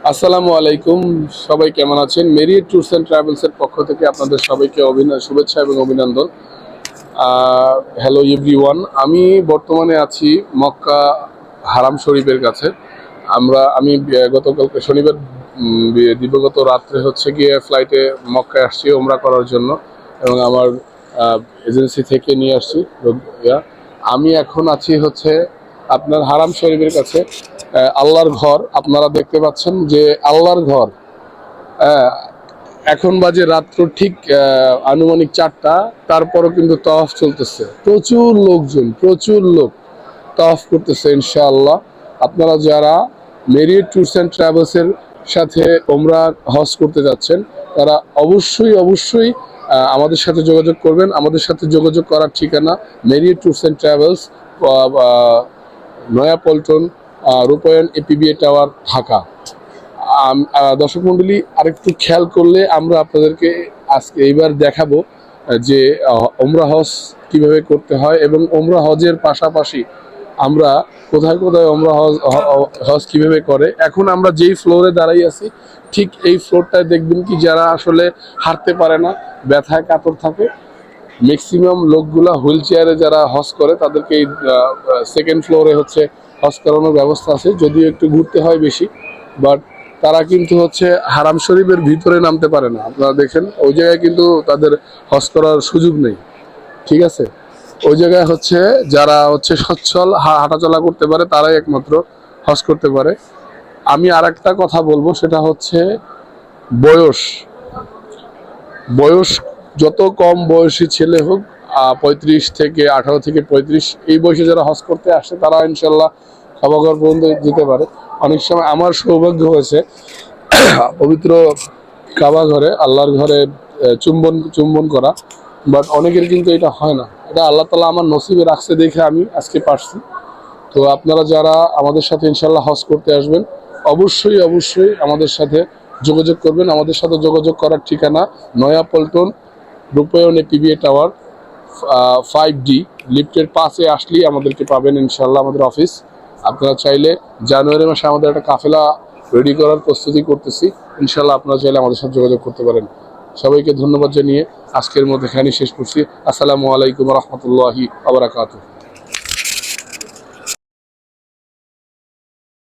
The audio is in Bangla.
আসসালামু আলাইকুম। সবাই কেমন আছেন? মেরিট ট্যুরস অ্যান্ড ট্রাভেলস এর পক্ষ থেকে আপনাদের সবাইকে শুভেচ্ছা এবং অভিনন্দন। Hello everyone. আমি বর্তমানে আছি মক্কা হারাম শরীফের কাছে। আমি গতকালকে শনিবার দিবাগত রাত্রে হচ্ছে গিয়ে ফ্লাইটে মক্কায় আসছি ওমরা করার জন্য, এবং আমার এজেন্সি থেকে নিয়ে আসছি। আমি এখন আছি হচ্ছে আপনার হারাম শরীফের কাছে। আল্লাহর ঘর আপনারা দেখতে পাচ্ছেন যে আল্লাহর ঘর। আহ, এখন বাজে রাত্র ঠিক আনুমানিক 4টা, তারপরও কিন্তু তওয়াফ চলতেছে, প্রচুর লোকজন, প্রচুর লোক তওয়াফ করতেছে ইনশাআল্লাহ। আপনারা যারা মেরিট ট্যুরস অ্যান্ড ট্রাভেলস এর সাথে ওমরা হজ করতে যাচ্ছেন তারা অবশ্যই অবশ্যই আমাদের সাথে যোগাযোগ করবেন। আমাদের সাথে যোগাযোগ করার ঠিকানা merit tours and travels, Naya Paltan, রূপায়ণ এপিবিএ টাওয়ার, ঢাকা। দর্শক মন্ডলী, আরেকটু খেয়াল করলে আমরা আপনাদেরকে আজকে এইবার দেখাবো যে ওমরা হজ কিভাবে করতে হয়, এবং ওমরা হজের পাশাপাশি আমরা কোথায় কোথায় ওমরা হজ কিভাবে করে। এখন আমরা যেই ফ্লোরে দাঁড়াই আছি ঠিক এই ফ্লোরটায় দেখবেন কি যারা আসলে হাঁটতে পারে না, ব্যথায় কাতর থাকে, ম্যাক্সিমাম লোকগুলা হুইল চেয়ারে যারা হজ করে তাদেরকে এই সেকেন্ড ফ্লোরে হচ্ছে হজ করানোর ব্যবস্থা আছে, যদিও একটু ঘুরতে হয় বেশি, বাট তারা কিন্তু হচ্ছে হারাম শরীফের ভিতরে নামতে পারে না। আপনারা দেখেন ওই জায়গায় কিন্তু তাদের হজ করার সুযোগ নেই, ঠিক আছে? ওই জায়গায় হচ্ছে যারা হচ্ছে সচ্ছল হাঁটাচলা করতে পারে তারাই একমাত্র হজ করতে পারে। আমি আর একটা কথা বলবো, সেটা হচ্ছে বয়স। বয়স যত কম বয়সী ছেলে হোক, 35 থেকে 18 থেকে 35 এই বয়সে যারা হজ করতে আসে তারা ইনশাল্লাহ কাবাঘর পর্যন্ত যেতে পারে। অনেক সময় আমার সৌভাগ্য হয়েছে পবিত্র কাবা ঘরে, আল্লাহর ঘরে চুম্বন চুম্বন করা, বাট অনেকের কিন্তু এটা হয় না। এটা আল্লাহ তাআলা আমার নসিবে রাখছে দেখে আমি আজকে পারছি। তো আপনারা যারা আমাদের সাথে ইনশাল্লাহ হজ করতে আসবেন অবশ্যই অবশ্যই আমাদের সাথে যোগাযোগ করবেন। আমাদের সাথে যোগাযোগ করার ঠিকানা নয়াপল্টন, রূপায়ণ এপিবিএ টাওয়ার, 5D লিফটের পাশে আসলেই আমাদেরকে পাবেন ইনশাল্লাহ, আমাদের অফিস। আপনারা চাইলে জানুয়ারি মাসে আমাদের একটা কাফেলা রেডি করার প্রস্তুতি করতেছি, ইনশাল্লাহ আপনারা চাইলে আমাদের সাথে যোগাযোগ করতে পারেন। সবাইকে ধন্যবাদ জানিয়ে আজকের মধ্যে এখানেই শেষ করছি। আসসালামু আলাইকুম রহমতুল্লাহি ওয়া বারাকাতুহু।